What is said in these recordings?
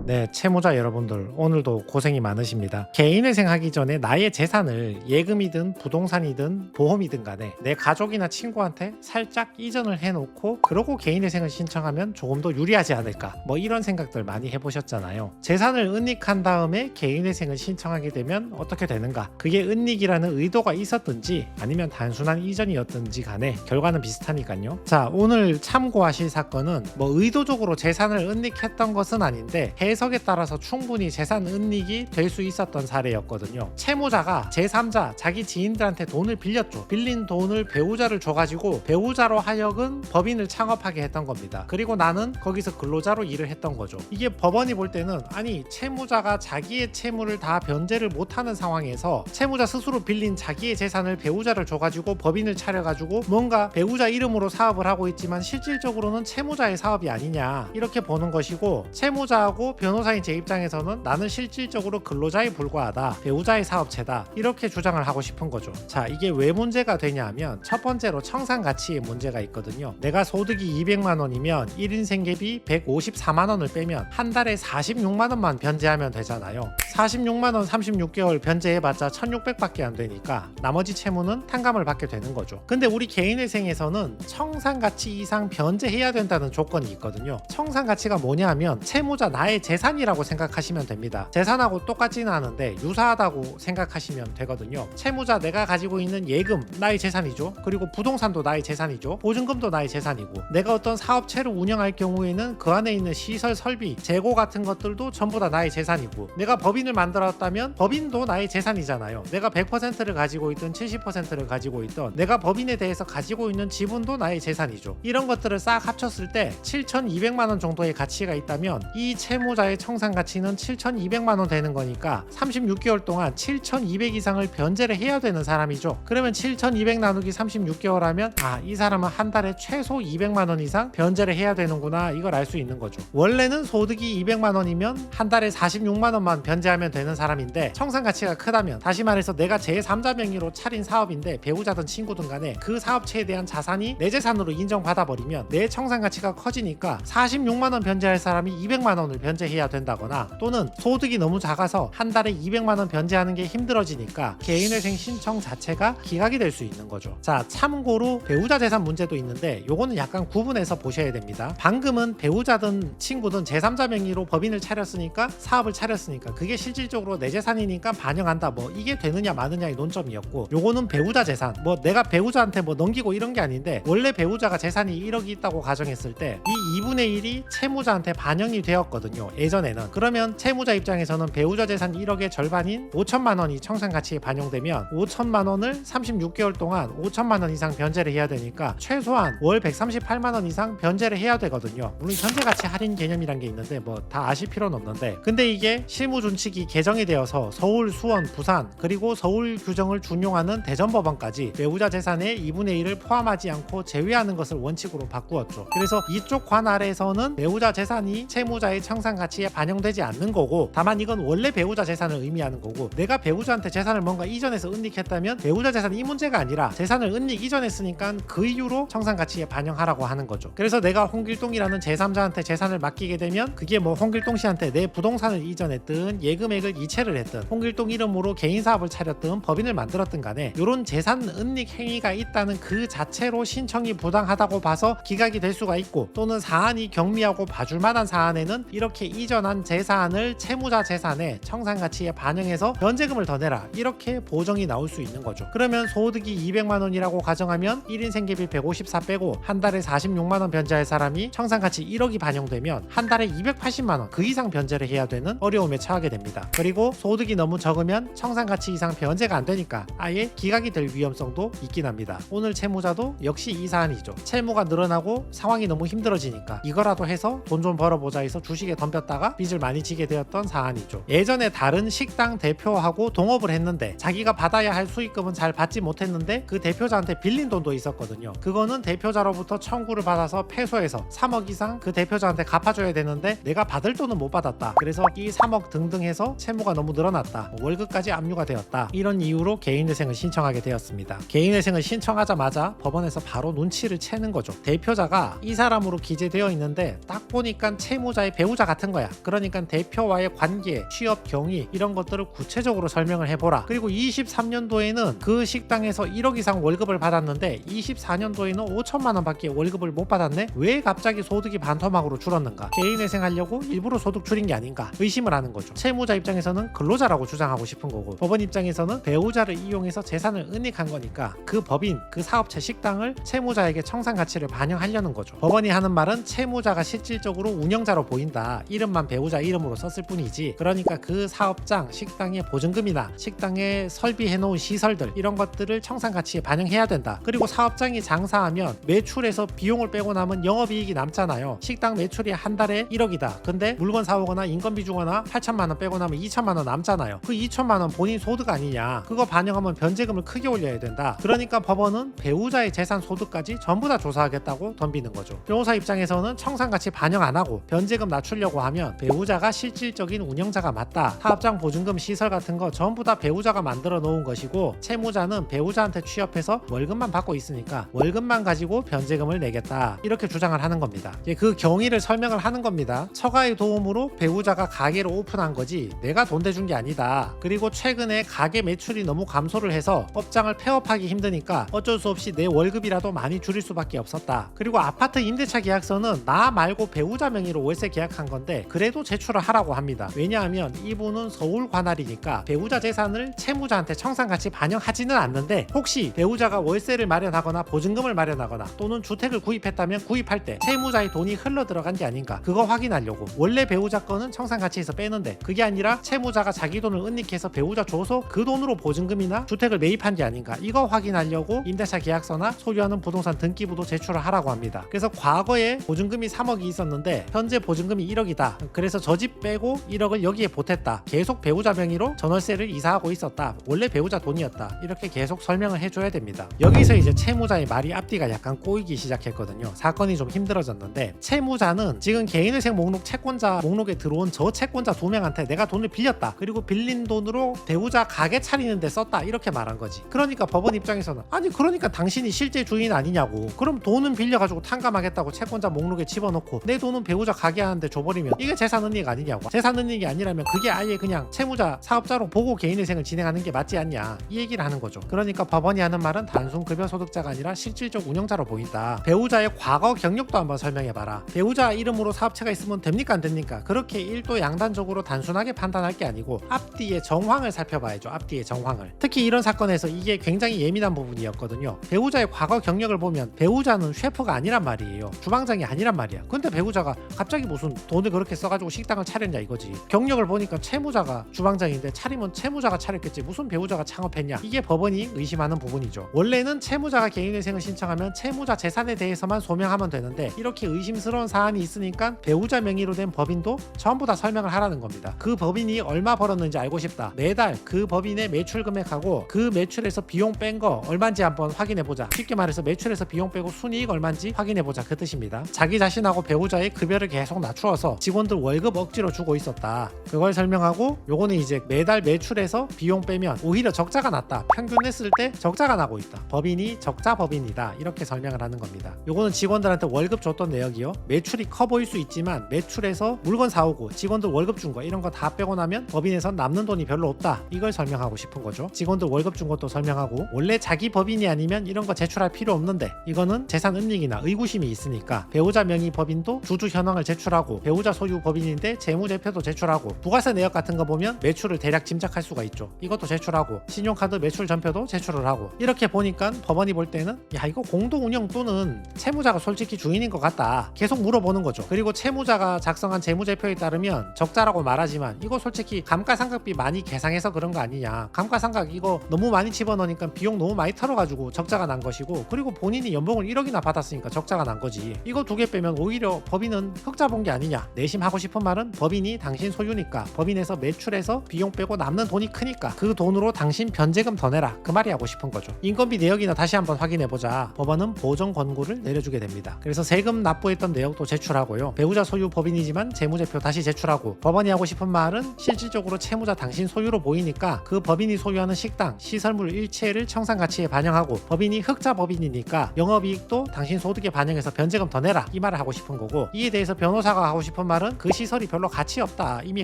네, 채무자 여러분들 오늘도 고생이 많으십니다. 개인회생 하기 전에 나의 재산을 예금이든 부동산이든 보험이든 간에 내 가족이나 친구한테 살짝 이전을 해놓고 그러고 개인회생을 신청하면 조금 더 유리하지 않을까, 뭐 이런 생각들 많이 해보셨잖아요. 재산을 은닉한 다음에 개인회생을 신청하게 되면 어떻게 되는가, 그게 은닉이라는 의도가 있었든지 아니면 단순한 이전이었든지 간에 결과는 비슷하니까요. 자, 오늘 참고하실 사건은 뭐 의도적으로 재산을 은닉했던 것은 아닌데 해석에 따라서 충분히 재산 은닉이 될 수 있었던 사례였거든요. 채무자가 제3자 자기 지인들한테 돈을 빌렸죠. 빌린 돈을 배우자를 줘가지고 배우자로 하여금 법인을 창업하게 했던 겁니다. 그리고 나는 거기서 근로자로 일을 했던 거죠. 이게 법원이 볼 때는 아니 채무자가 자기의 채무를 다 변제를 못하는 상황에서 채무자 스스로 빌린 자기의 재산을 배우자를 줘가지고 법인을 차려가지고 뭔가 배우자 이름으로 사업을 하고 있지만 실질적으로는 채무자의 사업이 아니냐, 이렇게 보는 것이고, 채무자하고 변호사인 제 입장에서는 나는 실질적으로 근로자에 불과하다, 배우자의 사업체다, 이렇게 주장을 하고 싶은 거죠. 자, 이게 왜 문제가 되냐 하면 첫 번째로 청산가치에 문제가 있거든요. 내가 소득이 200만 원이면 1인 생계비 154만 원을 빼면 한 달에 46만 원만 변제하면 되잖아요. 46만 원 36개월 변제해봤자 1600밖에 안 되니까 나머지 채무는 탕감을 받게 되는 거죠. 근데 우리 개인회생에서는 청산가치 이상 변제해야 된다는 조건이 있거든요. 청산가치가 뭐냐 하면 채무자 나의 재산이라고 생각하시면 됩니다. 재산하고 똑같지는 않은데 유사하다고 생각하시면 되거든요. 채무자 내가 가지고 있는 예금 나의 재산이죠. 그리고 부동산도 나의 재산이죠. 보증금도 나의 재산이고, 내가 어떤 사업체를 운영할 경우에는 그 안에 있는 시설 설비 재고 같은 것들도 전부 다 나의 재산이고, 내가 법인을 만들었다면 법인도 나의 재산이잖아요. 내가 100%를 가지고 있든 70%를 가지고 있던 내가 법인에 대해서 가지고 있는 지분도 나의 재산이죠. 이런 것들을 싹 합쳤을 때 7,200만 원 정도의 가치가 있다면 이 채무자의 청산 가치는 7,200만 원 되는 거니까 36개월 동안 7,200 이상을 변제를 해야 되는 사람이죠. 그러면 7,200 나누기 36개월 하면 이 사람은 한 달에 최소 200만 원 이상 변제를 해야 되는구나, 이걸 알 수 있는 거죠. 원래는 소득이 200만 원이면 한 달에 46만 원만 변제하면 되는 사람인데 청산 가치가 크다면, 다시 말해서 내가 제3자 명의로 차린 사업인데 배우자든 친구든 간에 그 사업체에 대한 자산이 내 재산으로 인정받아 버리면 내 청산 가치가 커지니까 46만 원 변제할 사람이 200만 원을 변제해야 된다거나, 또는 소득이 너무 작아서 한 달에 200만 원 변제하는 게 힘들어지니까 개인회생 신청 자체가 기각이 될 수 있는 거죠. 자, 참고로 배우자 재산 문제도 있는데 요거는 약간 구분해서 보셔야 됩니다. 방금은 배우자든 친구든 제3자 명의로 법인을 차렸으니까, 사업을 차렸으니까 그게 실질적으로 내 재산이니까 반영한다, 뭐 이게 되느냐 마느냐의 논점이었고, 요거는 배우자 재산, 뭐 내가 배우자한테 뭐 넘기고 이런 게 아닌데 원래 배우자가 재산이 1억이 있다고 가정했을 때 이 2분의 1이 채무자한테 반영이 되었거든요, 예전에는. 그러면 채무자 입장에서는 배우자 재산 1억의 절반인 5천만 원이 청산가치에 반영되면 5천만 원을 36개월 동안 5천만 원 이상 변제를 해야 되니까 최소한 월 138만 원 이상 변제를 해야 되거든요. 물론 현재가치 할인 개념이란 게 있는데 뭐 다 아실 필요는 없는데, 근데 이게 실무준칙이 개정이 되어서 서울, 수원, 부산 그리고 서울 규정을 준용하는 대전법원까지 배우자 재산의 2분의 1을 포함하지 않고 제외하는 것을 원칙으로 바꾸었죠. 그래서 이쪽 관 아래에서는 배우자 재산이 채무자의 청산가치에 반영되지 않는 거고, 다만 이건 원래 배우자 재산을 의미하는 거고, 내가 배우자한테 재산을 뭔가 이전해서 은닉했다면 배우자 재산이 이 문제가 아니라 재산을 은닉 이전했으니까 그 이유로 청산가치에 반영하라고 하는 거죠. 그래서 내가 홍길동이라는 제3자한테 재산을 맡기게 되면 그게 뭐 홍길동 씨한테 내 부동산을 이전했든 예금액을 이체를 했든 홍길동 이름으로 개인 사업을 차렸든 법인을 만들었든 간에 이런 재산 은닉 행위가 있다는 그 자체로 신청이 부당하다고 봐서 기각이 될 수가 있고, 또는 사안이 경미하고 봐줄 만한 사안에는 이렇게 이전한 재산을 채무자 재산에 청산가치에 반영해서 변제금을 더 내라, 이렇게 보정이 나올 수 있는 거죠. 그러면 소득이 200만 원이라고 가정하면 1인 생계비 154 빼고 한 달에 46만 원 변제할 사람이 청산가치 1억이 반영되면 한 달에 280만 원 그 이상 변제를 해야 되는 어려움에 처하게 됩니다. 그리고 소득이 너무 적으면 청산가치 이상 변제가 안 되니까 아예 기각이 될 위험성도 있긴 합니다. 오늘 채무자도 역시 이 사안이죠. 채무가 늘어나고 상황이 너무 힘들어지니까 이거라도 해서 돈 좀 벌어보자 해서 주식에 덤볐다가 빚을 많이 지게 되었던 사안이죠. 예전에 다른 식당 대표하고 동업을 했는데 자기가 받아야 할 수익금은 잘 받지 못했는데 그 대표자한테 빌린 돈도 있었거든요. 그거는 대표자로부터 청구를 받아서 패소해서 3억 이상 그 대표자한테 갚아줘야 되는데 내가 받을 돈은 못 받았다. 그래서 이 3억 등등 해서 해서 채무가 너무 늘어났다, 월급까지 압류가 되었다, 이런 이유로 개인회생을 신청하게 되었습니다. 개인회생을 신청하자마자 법원에서 바로 눈치를 채는 거죠. 대표자가 이 사람으로 기재되어 있는데 딱 보니까 채무자의 배우자 같은 거야. 그러니까 대표와의 관계, 취업 경위 이런 것들을 구체적으로 설명을 해보라. 그리고 23년도에는 그 식당에서 1억 이상 월급을 받았는데 24년도에는 5천만 원밖에 월급을 못 받았네? 왜 갑자기 소득이 반토막으로 줄었는가? 개인회생 하려고 일부러 소득 줄인 게 아닌가? 의심을 하는 거죠. 채무자 입장에서는 근로자라고 주장하고 싶은 거고, 법원 입장에서는 배우자를 이용해서 재산을 은닉한 거니까 그 법인, 그 사업체 식당을 채무자에게 청산 가치를 반영하려는 거죠. 법원이 하는 말은 채무자가 실질적으로 운영자로 보인다, 이름만 배우자 이름으로 썼을 뿐이지, 그러니까 그 사업장, 식당의 보증금이나 식당에 설비해 놓은 시설들 이런 것들을 청산 가치에 반영해야 된다. 그리고 사업장이 장사하면 매출에서 비용을 빼고 남은 영업이익이 남잖아요. 식당 매출이 한 달에 1억이다. 근데 물건 사오거나 인건비 주거나 8천만 원 빼고 나면 2천만 원 남잖아요. 그 2천만 원 본인 소득 아니냐? 그거 반영하면 변제금을 크게 올려야 된다. 그러니까 법원은 배우자의 재산 소득까지 전부 다 조사하겠다고 덤비는 거죠. 변호사 입장에서는 청산가치 반영 안 하고 변제금 낮추려고 하면 배우자가 실질적인 운영자가 맞다, 사업장 보증금 시설 같은 거 전부 다 배우자가 만들어 놓은 것이고 채무자는 배우자한테 취업해서 월급만 받고 있으니까 월급만 가지고 변제금을 내겠다, 이렇게 주장을 하는 겁니다. 그 경위를 설명을 하는 겁니다. 처가의 도움으로 배우자가 가게를 오픈한 거지 내가 돈 대준 게 아니다. 그리고 최근에 가게 매출이 너무 감소를 해서 업장을 폐업하기 힘드니까 어쩔 수 없이 내 월급이라도 많이 줄일 수밖에 없었다. 그리고 아파트 임대차 계약서는 나 말고 배우자 명의로 월세 계약한 건데 그래도 제출을 하라고 합니다. 왜냐하면 이분은 서울 관할이니까 배우자 재산을 채무자한테 청산같이 반영하지는 않는데, 혹시 배우자가 월세를 마련하거나 보증금을 마련하거나 또는 주택을 구입했다면 구입할 때 채무자의 돈이 흘러 들어간 게 아닌가, 그거 확인하려고. 원래 배우자 거는 청산가치에서 빼는데 그게 아니라 채무자가 자기 돈을 은닉해서 배우자 줘서 그 돈으로 보증금이나 주택을 매입한 게 아닌가, 이거 확인하려고 임대차 계약서나 소유하는 부동산 등기부도 제출을 하라고 합니다. 그래서 과거에 보증금이 3억이 있었는데 현재 보증금이 1억이다. 그래서 저 집 빼고 1억을 여기에 보탰다. 계속 배우자 명의로 전월세를 이사하고 있었다. 원래 배우자 돈이었다. 이렇게 계속 설명을 해줘야 됩니다. 여기서 이제 채무자의 말이 앞뒤가 약간 꼬이기 시작했거든요. 사건이 좀 힘들어졌는데, 채무자는 지금 개인회생 목록 채권자 목록에 들어온 저 채권자 2명한테 내가 돈을 빌렸다, 그리고 빌린 돈으로 배우자 가게 차리는 데 썼다, 이렇게 말한 거지. 그러니까 법원 입장에서는 아니 그러니까 당신이 실제 주인 아니냐고, 그럼 돈은 빌려가지고 탕감하겠다고 채권자 목록에 집어넣고 내 돈은 배우자 가게 하는데 줘버리면 이게 재산은닉 아니냐고. 재산은닉이 아니라면 그게 아예 그냥 채무자 사업자로 보고 개인회생을 진행하는 게 맞지 않냐, 이 얘기를 하는 거죠. 그러니까 법원이 하는 말은 단순 급여 소득자가 아니라 실질적 운영자로 보인다. 배우자의 과거 경력도 한번 설명해봐라. 배우자 이름으로 사업체가 있으면 됩니까 안 됩니까? 그렇게 일도 양단적으로 단순하게 판단할 게 아니고 앞뒤의 정황을 살펴봐야죠. 앞뒤의 정황을. 특히 이런 사건에서 이게 굉장히 예민한 부분이었거든요. 배우자의 과거 경력을 보면 배우자는 셰프가 아니란 말이에요. 주방장이 아니란 말이야. 근데 배우자가 갑자기 무슨 돈을 그렇게 써가지고 식당을 차렸냐 이거지. 경력을 보니까 채무자가 주방장인데 차리면 채무자가 차렸겠지 무슨 배우자가 창업했냐, 이게 법원이 의심하는 부분이죠. 원래는 채무자가 개인회생을 신청하면 채무자 재산에 대해서만 소명하면 되는데 이렇게 의심스러운 사안이 있으니까 배우자 명의로 된 법인도 전부 다 설명을 하라는 겁니다. 그 법인이 얼마 벌었는지 알고 싶다. 매달 그 법인의 매출 금액하고 그 매출에서 비용 뺀 거 얼마인지 한번 확인해보자. 쉽게 말해서 매출에서 비용 빼고 순이익 얼마인지 확인해보자, 그 뜻입니다. 자기 자신하고 배우자의 급여를 계속 낮추어서 직원들 월급 억지로 주고 있었다, 그걸 설명하고, 요거는 이제 매달 매출에서 비용 빼면 오히려 적자가 났다, 평균 냈을 때 적자가 나고 있다, 법인이 적자 법인이다, 이렇게 설명을 하는 겁니다. 요거는 직원들한테 월급 줬던 내역이요. 매출이 커 보일 수 있지만 매출에서 물건 사오고 직원들 월급 준 거 이런 거 다 빼고 나면 법인에선 남는 돈이 별로 없다, 이걸 설명하고 싶은 거죠. 직원들 월급 준 것도 설명하고, 원래 자기 법인이 아니면 이런 거 제출할 필요 없는데 이거는 재산 은닉이나 의구심이 있으니까 배우자 명의 법인도 주주 현황을 제출하고, 배우자 소유 법인인데 재무제표도 제출하고, 부가세 내역 같은 거 보면 매출을 대략 짐작할 수가 있죠. 이것도 제출하고, 신용카드 매출 전표도 제출을 하고. 이렇게 보니까 법원이 볼 때는 야 이거 공동운영 또는 채무자가 솔직히 주인인 것 같다, 계속 물어보는 거죠. 그리고 채무자가 작성한 재무제표에 따르면 적자라고 말하지만 이거 솔직히 감가상각비 많이 계상해서 그런 거 아니냐, 감가상각 이거 너무 많이 집어넣으니까 비용 너무 많이 털어가지고 적자가 난 것이고, 그리고 본인이 연봉을 1억이나 받았으니까 적자가 난 거지. 이거 두 개 빼면 오히려 법인은 흑자 본 게 아니냐. 내심 하고 싶은 말은 법인이 당신 소유니까, 법인에서 매출에서 비용 빼고 남는 돈이 크니까 그 돈으로 당신 변제금 더 내라, 그 말이 하고 싶은 거죠. 인건비 내역이나 다시 한번 확인해보자. 법원은 보정 권고를 내려주게 됩니다. 그래서 세금 납부했던 내역도 제출하고요. 배우자 소유 법인이지만 재무제표 다시 제출하고, 법원이 하고 싶은 말은 말은 실질적으로 채무자 당신 소유로 보이니까 그 법인이 소유하는 식당, 시설물 일체를 청산가치에 반영하고 법인이 흑자 법인이니까 영업이익도 당신 소득에 반영해서 변제금 더 내라 이 말을 하고 싶은 거고, 이에 대해서 변호사가 하고 싶은 말은 그 시설이 별로 가치 없다, 이미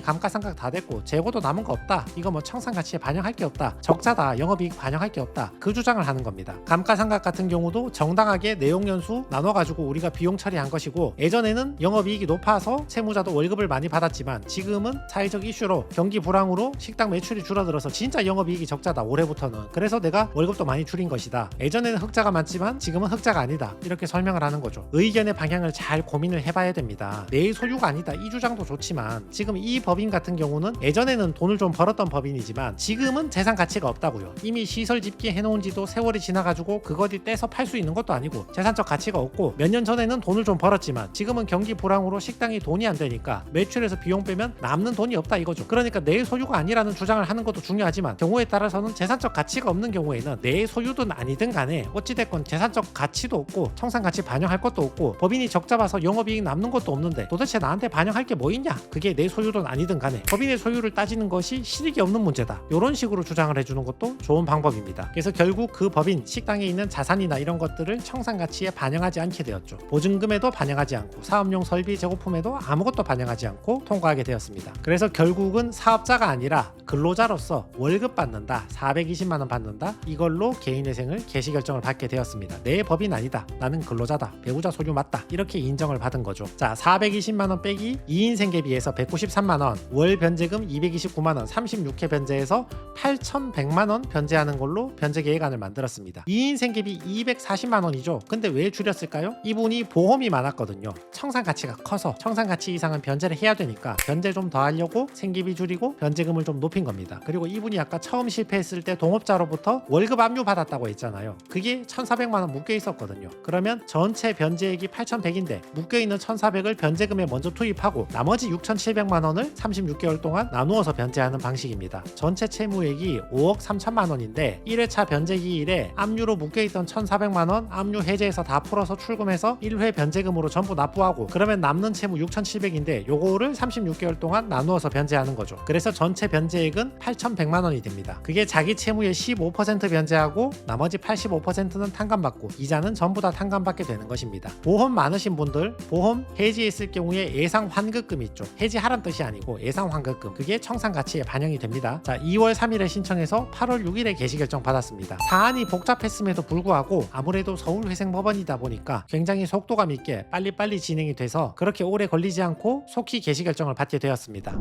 감가상각 다 됐고 재고도 남은 거 없다, 이거 뭐 청산가치에 반영할 게 없다, 적자다, 영업이익 반영할 게 없다, 그 주장을 하는 겁니다. 감가상각 같은 경우도 정당하게 내용연수 나눠가지고 우리가 비용 처리한 것이고, 예전에는 영업이익이 높아서 채무자도 월급을 많이 받았지만 지금은 사회적 이슈로 경기 불황으로 식당 매출이 줄어들어서 진짜 영업이익이 적자다 올해부터는, 그래서 내가 월급도 많이 줄인 것이다, 예전에는 흑자가 많지만 지금은 흑자가 아니다, 이렇게 설명을 하는 거죠. 의견의 방향을 잘 고민을 해봐야 됩니다. 내 소유가 아니다 이 주장도 좋지만 지금 이 법인 같은 경우는 예전에는 돈을 좀 벌었던 법인이지만 지금은 재산 가치가 없다고요. 이미 시설 집계 해놓은 지도 세월이 지나가지고 그거를 떼서 팔 수 있는 것도 아니고 재산적 가치가 없고, 몇 년 전에는 돈을 좀 벌었지만 지금은 경기 불황으로 식당이 돈이 안 되니까 매출에서 비용 빼면 남는 돈이 없다 이거죠. 그러니까 내 소유가 아니라는 주장을 하는 것도 중요하지만 경우에 따라서는 재산적 가치가 없는 경우에는 내 소유든 아니든 간에 어찌됐건 재산적 가치도 없고 청산가치 반영할 것도 없고 법인이 적자 봐서 영업이익 남는 것도 없는데 도대체 나한테 반영할 게 뭐 있냐, 그게 내 소유든 아니든 간에 법인의 소유를 따지는 것이 실익이 없는 문제다, 이런 식으로 주장을 해주는 것도 좋은 방법입니다. 그래서 결국 그 법인 식당에 있는 자산이나 이런 것들을 청산가치에 반영하지 않게 되었죠. 보증금에도 반영하지 않고 사업용 설비 재고품에도 아무것도 반영하지 않고 통과하게 되었습니다. 그래서 결국은 사업자가 아니라 근로자로서 월급 받는다, 420만 원 받는다, 이걸로 개인회생을 개시결정을 받게 되었습니다. 내 법인 아니다, 나는 근로자다, 배우자 소유 맞다, 이렇게 인정을 받은 거죠. 자, 420만 원 빼기 2인 생계비에서 193만 원, 월 변제금 229만 원, 36회 변제해서 8,100만 원 변제하는 걸로 변제 계획안을 만들었습니다. 2인 생계비 240만 원이죠. 근데 왜 줄였을까요? 이분이 보험이 많았거든요. 청산 가치가 커서 청산 가치 이상은 변제를 해야 되니까 변제 좀 더 하려고 생계비 줄이고 변제금을 좀 높인 겁니다. 그리고 이분이 아까 처음 실패했을 때 동업자로부터 월급 압류 받았다고 했잖아요. 그게 1,400만 원 묶여 있었거든요. 그러면 전체 변제액이 8,100인데 묶여 있는 1,400을 변제금에 먼저 투입하고 나머지 6,700만 원을 36개월 동안 나누어서 변제하는 방식입니다. 전체 채무액이 5억 3천만 원인데 1회차 변제 기일에 압류로 묶여 있던 1,400만 원 압류 해제해서 다 풀어서 출금해서 1회 변제금으로 전부 납부하고, 그러면 남는 채무 6,700인데 요거를 36개월 동안 나누어서 변제하는 거죠. 그래서 전체 변제액은 8,100만 원이 됩니다. 그게 자기 채무의 15% 변제하고 나머지 85%는 탕감받고 이자는 전부 다 탕감받게 되는 것입니다. 보험 많으신 분들, 보험 해지했을 경우에 예상 환급금 있죠. 해지하란 뜻이 아니고 예상 환급금, 그게 청산가치에 반영이 됩니다. 자, 2월 3일에 신청해서 8월 6일에 개시결정 받았습니다. 사안이 복잡했음에도 불구하고 아무래도 서울회생법원이다 보니까 굉장히 속도감 있게 빨리빨리 진행이 돼서 그렇게 오래 걸리지 않고 속히 개시결정을 받게 되었습니다.